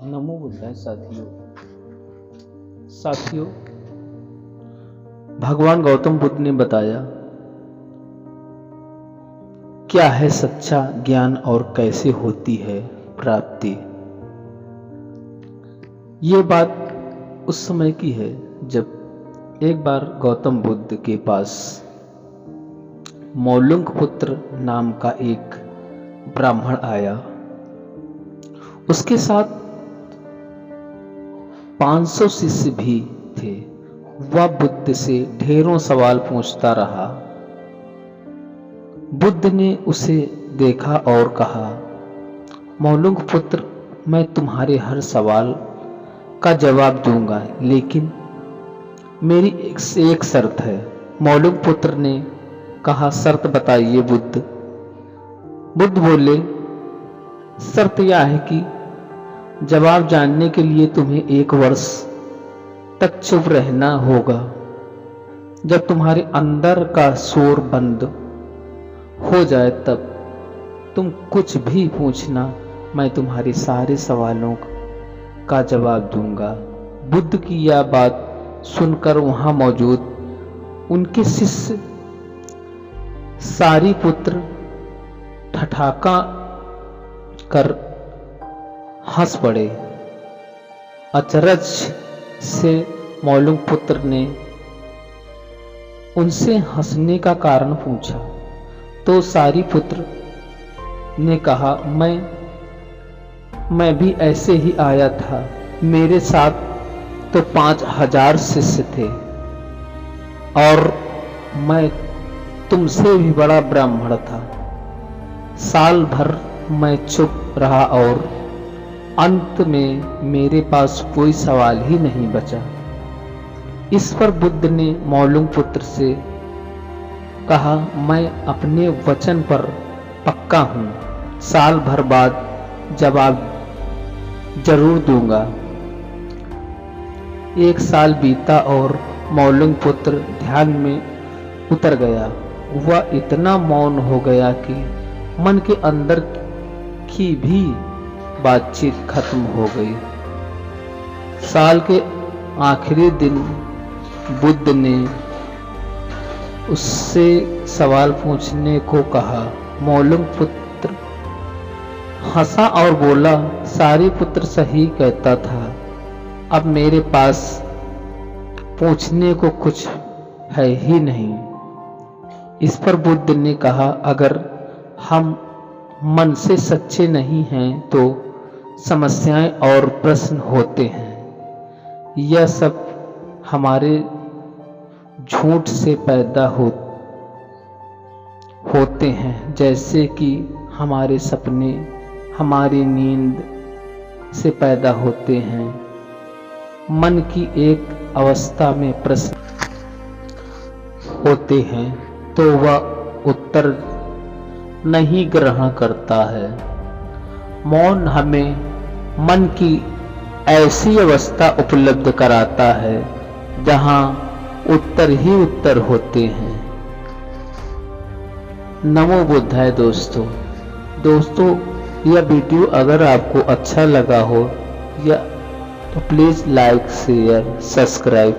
नमो बुद्धाय साथियों, भगवान गौतम बुद्ध ने बताया क्या है सच्चा ज्ञान और कैसे होती है प्राप्ति। ये बात उस समय की है जब एक बार गौतम बुद्ध के पास मौलुंग पुत्र नाम का एक ब्राह्मण आया। उसके साथ 500 शिष्य भी थे। वह बुद्ध से ढेरों सवाल पूछता रहा। बुद्ध ने उसे देखा और कहा, मौलुंग पुत्र, मैं तुम्हारे हर सवाल का जवाब दूंगा, लेकिन मेरी एक शर्त है। मौलुंग पुत्र ने कहा, शर्त बताइए बुद्ध। बुद्ध बोले, शर्त यह है कि जवाब जानने के लिए तुम्हें 1 वर्ष तक चुप रहना होगा। जब तुम्हारे अंदर का शोर बंद हो जाए तब तुम कुछ भी पूछना, मैं तुम्हारे सारे सवालों का जवाब दूंगा। बुद्ध की यह बात सुनकर वहां मौजूद उनके शिष्य सारीपुत्र ठठाका कर हंस पड़े। अचरज से मौलुंग पुत्र ने उनसे हंसने का कारण पूछा तो सारीपुत्र ने कहा, मैं भी ऐसे ही आया था। मेरे साथ तो 5000 शिष्य थे और मैं तुमसे भी बड़ा ब्राह्मण था। साल भर मैं चुप रहा और अंत में मेरे पास कोई सवाल ही नहीं बचा। इस पर बुद्ध ने मौलुंग पुत्र से कहा, मैं अपने वचन पर पक्का हूं। साल भर बाद जवाब जरूर दूंगा। 1 साल बीता और मौलुंग पुत्र ध्यान में उतर गया। वह इतना मौन हो गया कि मन के अंदर की भी बातचीत खत्म हो गई। साल के आखिरी दिन बुद्ध ने उससे सवाल पूछने को कहा। मौलुंग पुत्र हंसा और बोला, सारीपुत्र सही कहता था। अब मेरे पास पूछने को कुछ है ही नहीं। इस पर बुद्ध ने कहा, अगर हम मन से सच्चे नहीं हैं तो समस्याएं और प्रश्न होते हैं। यह सब हमारे झूठ से पैदा होते हैं, जैसे कि हमारे सपने हमारी नींद से पैदा होते हैं। मन की एक अवस्था में प्रश्न होते हैं तो वह उत्तर नहीं ग्रहण करता है। मौन हमें मन की ऐसी अवस्था उपलब्ध कराता है जहां उत्तर ही उत्तर होते हैं। नमो बुद्धाय दोस्तों, यह वीडियो अगर आपको अच्छा लगा हो या तो प्लीज लाइक, शेयर, सब्सक्राइब